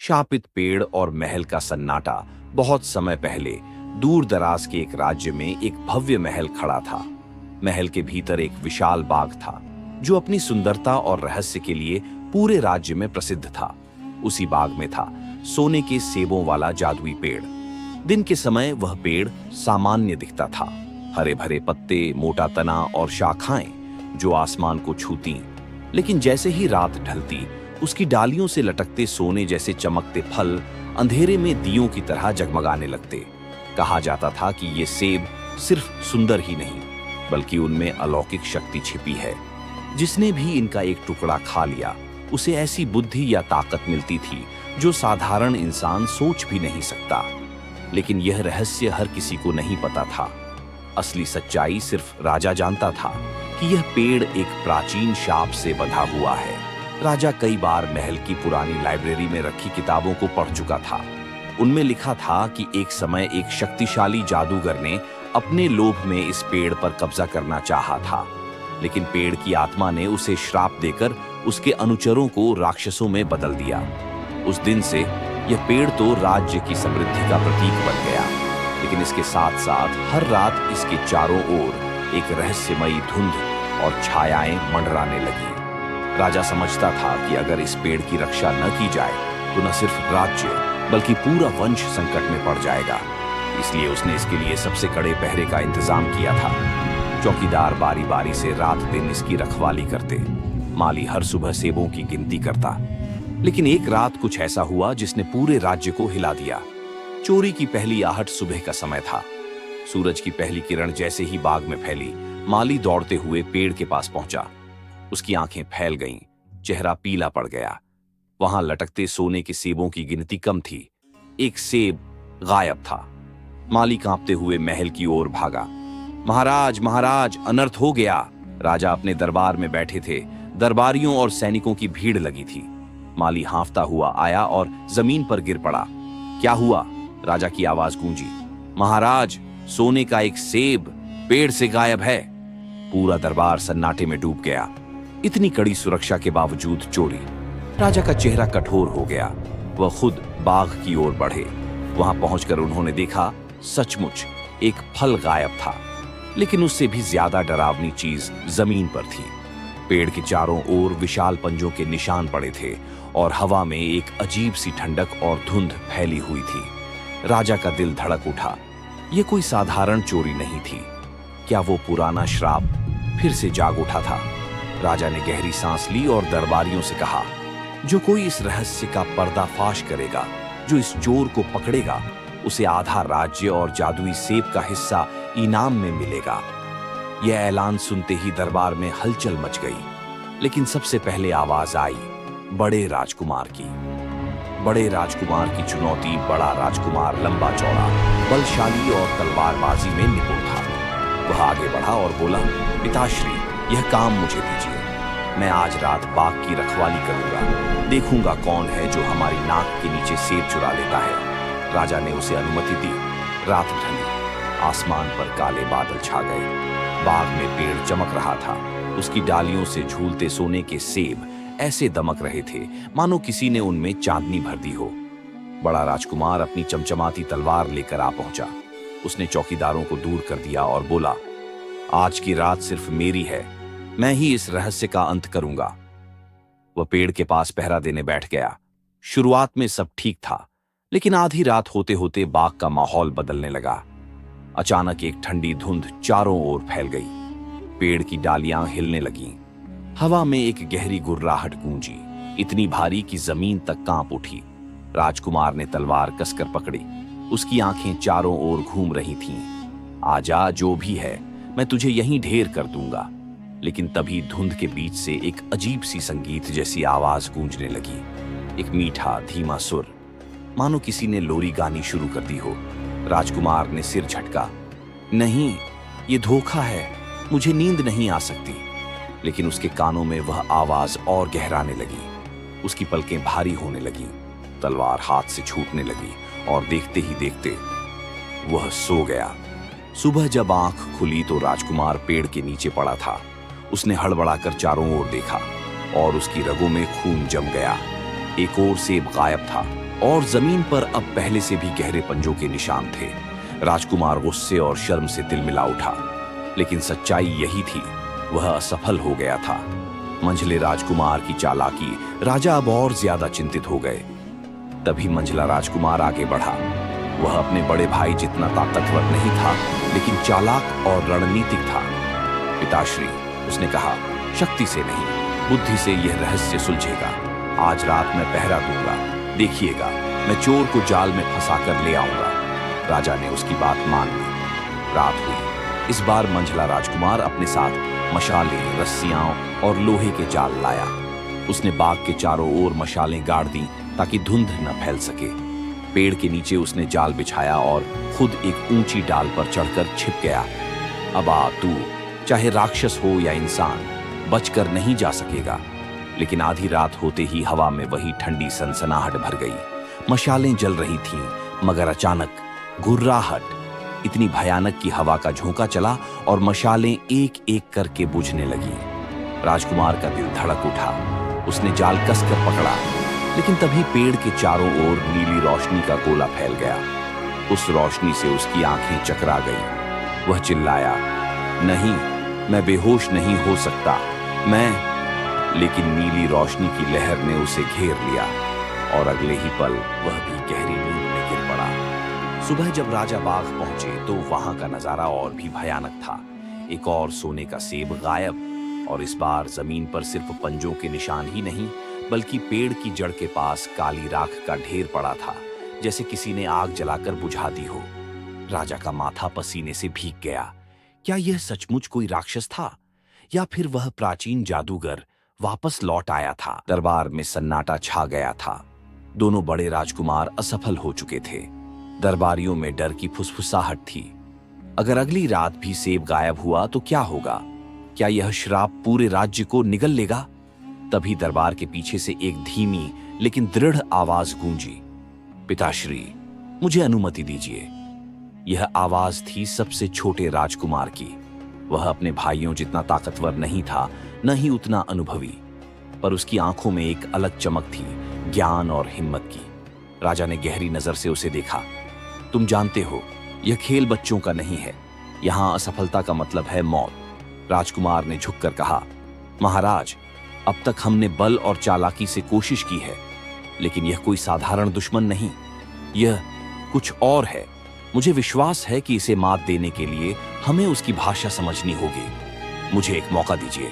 शापित पेड़ और महल का सन्नाटा। बहुत समय पहले दूर दराज के एक राज्य में एक भव्य महल खड़ा था। महल के भीतर एक विशाल बाग था जो अपनी सुंदरता और रहस्य के लिए पूरे राज्य में प्रसिद्ध था। उसी बाग में था सोने के सेबों वाला जादुई पेड़। दिन के समय वह पेड़ सामान्य दिखता था, हरे भरे पत्ते, मोटा तना और शाखाएं जो आसमान को छूती। लेकिन जैसे ही रात ढलती, उसकी डालियों से लटकते सोने जैसे चमकते फल अंधेरे में दियों की तरह जगमगाने लगते। कहा जाता था कि ये सेब सिर्फ सुंदर ही नहीं, बल्कि उनमें अलौकिक शक्ति छिपी है। जिसने भी इनका एक टुकड़ा खा लिया, उसे ऐसी बुद्धि या ताकत मिलती थी जो साधारण इंसान सोच भी नहीं सकता। लेकिन यह रहस्य हर किसी को नहीं पता था। असली सच्चाई सिर्फ राजा जानता था कि यह पेड़ एक प्राचीन शाप से बंधा हुआ है। राजा कई बार महल की पुरानी लाइब्रेरी में रखी किताबों को पढ़ चुका था। उनमें लिखा था कि एक समय एक शक्तिशाली जादूगर ने अपने लोभ में इस पेड़ पर कब्जा करना चाहा था, लेकिन पेड़ की आत्मा ने उसे श्राप देकर उसके अनुचरों को राक्षसों में बदल दिया। उस दिन से यह पेड़ तो राज्य की समृद्धि का प्रतीक बन गया, लेकिन इसके साथ साथ हर रात इसके चारों ओर एक रहस्यमयी धुंध और छायाएं मंडराने लगी। राजा समझता था कि अगर इस पेड़ की रक्षा न की जाए तो न सिर्फ राज्य बल्कि पूरा वंश संकट में पड़ जाएगा। इसलिए उसने इसके लिए सबसे कड़े पहरे का इंतजाम किया था। चौकीदार बारी बारी से रात दिन इसकी रखवाली करते। माली हर सुबह सेबों की गिनती करता। लेकिन एक रात कुछ ऐसा हुआ जिसने पूरे राज्य को हिला दिया। चोरी की पहली आहट सुबह का समय था। सूरज की पहली किरण जैसे ही बाग में फैली, माली दौड़ते हुए पेड़ के पास पहुंचा। उसकी आंखें फैल गईं, चेहरा पीला पड़ गया। वहां लटकते सोने के सेबों की गिनती कम थी। एक सेब गायब था। माली कांपते हुए महल की ओर भागा। महाराज, महाराज, अनर्थ हो गया। राजा अपने दरबार में बैठे थे। दरबारियों और सैनिकों की भीड़ लगी थी। माली हांफता हुआ आया और जमीन पर गिर पड़ा। क्या हुआ? राजा की आवाज गूंजी। महाराज, सोने का एक सेब पेड़ से गायब है। पूरा दरबार सन्नाटे में डूब गया। इतनी कड़ी सुरक्षा के बावजूद चोरी। राजा का चेहरा कठोर हो गया। वह खुद बाग की ओर बढ़े। वहां पहुंचकर उन्होंने देखा, सचमुच एक फल गायब था। लेकिन उससे भी ज्यादा डरावनी चीज जमीन पर थी। पेड़ के चारों ओर विशाल पंजों के निशान पड़े थे और हवा में एक अजीब सी ठंडक और धुंध फैली हुई थी। राजा का दिल धड़क उठा। यह कोई साधारण चोरी नहीं थी। क्या वो पुराना श्राप फिर से जाग उठा था? राजा ने गहरी सांस ली और दरबारियों से कहा, जो कोई इस रहस्य का पर्दाफाश करेगा, जो इस चोर को पकड़ेगा, उसे आधा राज्य और जादुई सेब का हिस्सा इनाम में मिलेगा। यह ऐलान सुनते ही दरबार में हलचल मच गई। लेकिन सबसे पहले आवाज आई बड़े राजकुमार की। बड़े राजकुमार की चुनौती। बड़ा राजकुमार लंबा चौड़ा, बलशाली और तलवारबाजी में निपुण था। वह आगे बढ़ा और बोला, पिताश्री, यह काम मुझे दीजिए। मैं आज रात बाग की रखवाली करूंगा। देखूंगा कौन है जो हमारी नाक के नीचे सेब चुरा लेता है। राजा ने उसे अनुमति दी। रात ढली। आसमान पर काले बादल छा गए। बाग में पेड़ चमक रहा था। उसकी डालियों से झूलते सोने के सेब ऐसे दमक रहे थे मानो किसी ने उनमें चांदनी भर दी हो। बड़ा राजकुमार अपनी चमचमाती तलवार लेकर आ पहुंचा। उसने चौकीदारों को दूर कर दिया और बोला, आज की रात सिर्फ मेरी है। मैं ही इस रहस्य का अंत करूंगा। वह पेड़ के पास पहरा देने बैठ गया। शुरुआत में सब ठीक था, लेकिन आधी रात होते होते बाग का माहौल बदलने लगा। अचानक एक ठंडी धुंध चारों ओर फैल गई। पेड़ की डालियां हिलने लगीं। हवा में एक गहरी गुर्राहट गूंजी, इतनी भारी कि जमीन तक कांप उठी। राजकुमार ने तलवार कसकर पकड़ी। उसकी आंखें चारों ओर घूम रही थीं। आजा, जो भी है, मैं तुझे यहीं ढेर कर दूंगा। लेकिन तभी धुंध के बीच से एक अजीब सी संगीत जैसी आवाज गूंजने लगी। एक मीठा धीमा सुर, मानो किसी ने लोरी गानी शुरू कर दी हो। राजकुमार ने सिर झटका। नहीं, ये धोखा है। मुझे नींद नहीं आ सकती। लेकिन उसके कानों में वह आवाज और गहराने लगी। उसकी पलकें भारी होने लगी। तलवार हाथ से छूटने लगी और देखते ही देखते वह सो गया। सुबह जब आंख खुली तो राजकुमार पेड़ के नीचे पड़ा था। उसने हड़बड़ाकर चारों ओर देखा और उसकी रगों में खून जम गया। एक और सेब गायब था। और जमीन पर अब पहले से भी गहरे पंजों के निशान थे। राजकुमार गुस्से और शर्म से तिलमिला उठा, लेकिन सच्चाई यही थी, वह असफल हो गया था। मंझले राजकुमार की चालाकी राजा अब और ज्यादा चिंतित हो गए। तभी मंझला राजकुमार आगे बढ़ा। वह अपने बड़े भाई जितना ताकतवर नहीं था, लेकिन चालाक और रणनीतिक था। पिताश्री, उसने कहा, शक्ति से नहीं, बुद्धि से यह रहस्य सुलझेगा। आज रात मैं पहरा दूंगा, देखिएगा, मैं चोर को जाल में फंसाकर ले आऊंगा। राजा ने उसकी बात मान ली। रात हुई। इस बार मंझला राजकुमार अपने साथ मशालें, रस्सियां और लोहे के जाल लाया। उसने बाग के चारों ओर मशालें गाड़ दी ताकि धुंध न फैल सके। पेड़ के नीचे उसने जाल बिछाया और खुद एक ऊंची डाल पर चढ़कर छिप गया। अब आ तू, चाहे राक्षस हो या इंसान, बचकर नहीं जा सकेगा। लेकिन आधी रात होते ही हवा में वही ठंडी सनसनाहट भर गई। मशालें जल रही थीं, मगर अचानक घुर्राहट इतनी भयानक कि हवा का झोंका चला और मशालें एक एक करके बुझने लगी। राजकुमार का दिल धड़क उठा। उसने जाल कसकर पकड़ा, लेकिन तभी पेड़ के चारों ओर नीली रोशनी का गोला फैल गया। उस रोशनी से उसकी आंखें चकरा गईं। वह चिल्लाया, नहीं, मैं बेहोश नहीं हो सकता, मैं। लेकिन नीली रोशनी की लहर ने उसे घेर लिया और अगले ही पल वह भी गहरी नींद में गिर पड़ा। सुबह जब राजा बाग पहुंचे तो वहां का नजारा और भी भयानक था। एक और सोने का सेब गायब, और इस बार जमीन पर सिर्फ पंजों के निशान ही नहीं, बल्कि पेड़ की जड़ के पास काली राख का ढेर पड़ा था, जैसे किसी ने आग जलाकर बुझा दी हो। राजा का माथा पसीने से भीग गया। क्या यह सचमुच कोई राक्षस था, या फिर वह प्राचीन जादूगर वापस लौट आया था? दरबार में सन्नाटा छा गया था। दोनों बड़े राजकुमार असफल हो चुके थे। दरबारियों में डर की फुसफुसाहट थी। अगर अगली रात भी सेब गायब हुआ तो क्या होगा? क्या यह श्राप पूरे राज्य को निगल लेगा? तभी दरबार के पीछे से एक धीमी लेकिन दृढ़ आवाज गूंजी, पिताश्री, मुझे अनुमति दीजिए। यह आवाज थी सबसे छोटे राजकुमार की। वह अपने भाइयों जितना ताकतवर नहीं था, न ही उतना अनुभवी, पर उसकी आंखों में एक अलग चमक थी, ज्ञान और हिम्मत की। राजा ने गहरी नजर से उसे देखा। तुम जानते हो, यह खेल बच्चों का नहीं है। यहां असफलता का मतलब है मौत। राजकुमार ने झुककर कहा, महाराज, अब तक हमने बल और चालाकी से कोशिश की है, लेकिन यह कोई साधारण दुश्मन नहीं, यह कुछ और है। मुझे विश्वास है कि इसे मात देने के लिए हमें उसकी भाषा समझनी होगी। मुझे एक मौका दीजिए।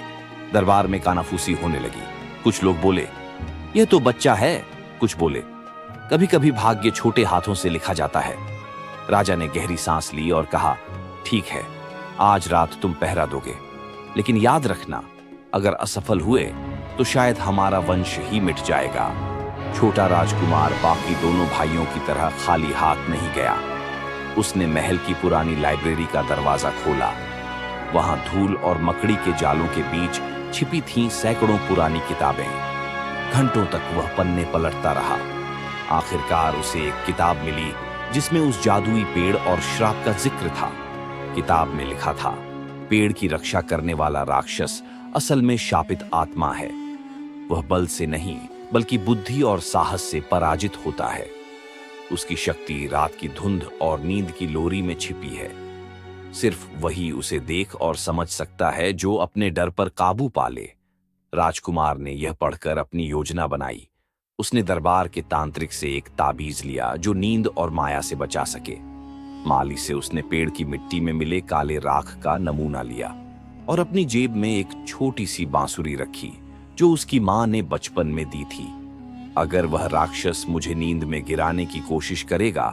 दरबार में कानाफूसी होने लगी। कुछ लोग बोले, यह तो बच्चा है। कुछ बोले, कभी कभी भाग्य छोटे हाथों से लिखा जाता है। राजा ने गहरी सांस ली और कहा, ठीक है, आज रात तुम पहरा दोगे, लेकिन याद रखना, अगर असफल हुए तो शायद हमारा वंश ही मिट जाएगा। छोटा राजकुमार बाकी दोनों भाइयों की तरह खाली हाथ नहीं गया। उसने महल की पुरानी लाइब्रेरी का दरवाजा खोला। वहां धूल और मकड़ी के जालों के बीच छिपी थीं सैकड़ों पुरानी किताबें। घंटों तक वह पन्ने पलटता रहा। आखिरकार उसे एक किताब मिली जिसमें उस जादुई पेड़ और श्राप का जिक्र था। किताब में लिखा था, पेड़ की रक्षा करने वाला राक्षस असल में शापित आत्मा है। वह बल से नहीं, बल्कि बुद्धि और साहस से पराजित होता है। उसकी शक्ति रात की धुंध और नींद की लोरी में छिपी है। सिर्फ वही उसे देख और समझ सकता है जो अपने डर पर काबू पा ले। राजकुमार ने यह पढ़कर अपनी योजना बनाई। उसने दरबार के तांत्रिक से एक ताबीज लिया जो नींद और माया से बचा सके। माली से उसने पेड़ की मिट्टी में मिले काले राख का नमूना लिया और अपनी जेब में एक छोटी सी बांसुरी रखी जो उसकी मां ने बचपन में दी थी। अगर वह राक्षस मुझे नींद में गिराने की कोशिश करेगा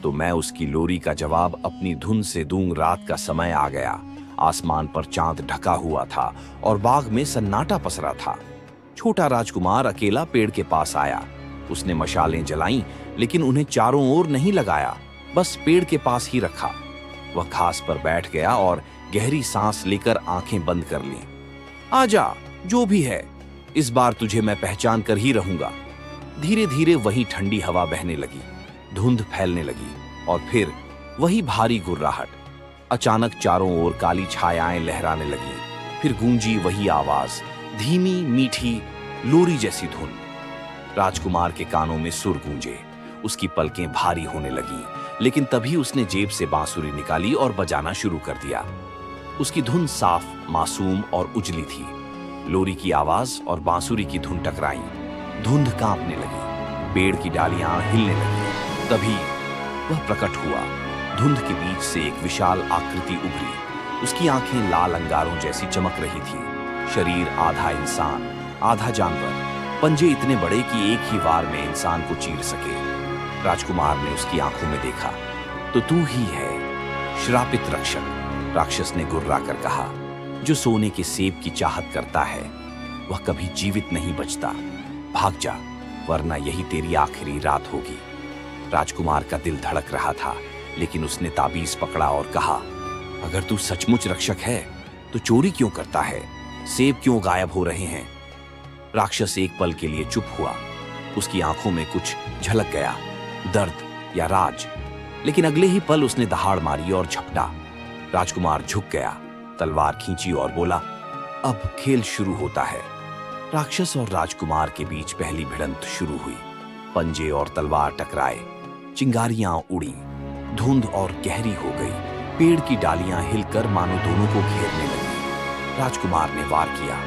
तो मैं उसकी लोरी का जवाब अपनी धुन से दूंगा। रात का समय आ गया। आसमान पर चांद ढका हुआ था और बाग में सन्नाटा पसरा था। छोटा राजकुमार अकेला पेड़ के पास आया। उसने मशालें जलाईं, लेकिन उन्हें चारों ओर नहीं लगाया, बस पेड़ के पास ही रखा। वह घास पर बैठ गया और गहरी सांस लेकर आंखें बंद कर लीं। आजा, जो भी है, इस बार तुझे मैं पहचान कर ही रहूंगा। धीरे धीरे वही ठंडी हवा बहने लगी, धुंध फैलने लगी और फिर वही भारी गुर्राहट। अचानक चारों ओर काली छायाएं लहराने लगी। फिर गूंजी वही आवाज, धीमी मीठी लोरी जैसी धुन। राजकुमार के कानों में सुर गूंजे, उसकी पलकें भारी होने लगी, लेकिन तभी उसने जेब से बांसुरी निकाली और बजाना शुरू कर दिया। उसकी धुन साफ, मासूम और उजली थी। लोरी की आवाज और बांसुरी की धुन टकराई, धुंध कांपने लगी, पेड़ की डालियां हिलने लगी। तभी वह प्रकट हुआ। धुंध के बीच से एक विशाल आकृति उभरी। उसकी आंखें लाल अंगारों जैसी चमक रही थी। शरीर आधा इंसान आधा जानवर, पंजे इतने बड़े कि एक ही वार में इंसान को चीर सके। राजकुमार ने उसकी आंखों में देखा। तो तू ही है, श्रापित रक्षक, राक्षस ने गुर्रा कर कहा। जो सोने के सेब की चाहत करता है वह कभी जीवित नहीं बचता। भाग जा, वरना यही तेरी आखिरी रात होगी। राजकुमार का दिल धड़क रहा था, लेकिन उसने ताबीज पकड़ा और कहा, अगर तू सचमुच रक्षक है तो चोरी क्यों करता है? सेब क्यों गायब हो रहे हैं? राक्षस एक पल के लिए चुप हुआ। उसकी आंखों में कुछ झलक गया, दर्द या राज। लेकिन अगले ही पल उसने दहाड़ मारी और झपटा। राजकुमार झुक गया, तलवार खींची और बोला, अब खेल शुरू होता है। राक्षस और राजकुमार के बीच पहली भिड़ंत शुरू हुई। पंजे और तलवार टकराए, चिंगारियां उड़ी, धुंध और गहरी हो गई। पेड़ की डालियां हिलकर मानो दोनों को घेरने लगी। राजकुमार ने वार किया।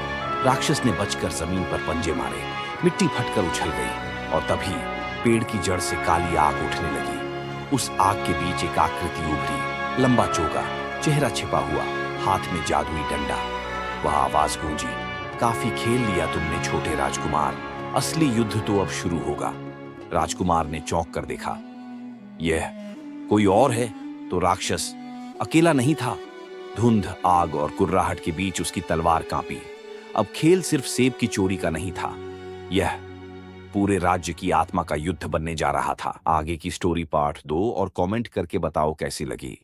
राक्षस ने बचकर जमीन पर पंजे मारे, मिट्टी फटकर उछल गई और तभी पेड़ की जड़ से काली आग उठने लगी। उस आग के बीच एक आकृति उभरी, लंबा चोगा, चेहरा छिपा हुआ, हाथ में जादुई डंडा। वह आवाज गूंजी, काफी खेल लिया तुमने छोटे राजकुमार, असली युद्ध तो अब शुरू होगा। राजकुमार ने चौंक कर देखा, यह कोई और है? तो राक्षस अकेला नहीं था। धुंध, आग और कुर्राहट के बीच उसकी तलवार कांपी। अब खेल सिर्फ सेब की चोरी का नहीं था, यह पूरे राज्य की आत्मा का युद्ध बनने जा रहा था। आगे की स्टोरी पार्ट 2 और कमेंट करके बताओ कैसी लगी।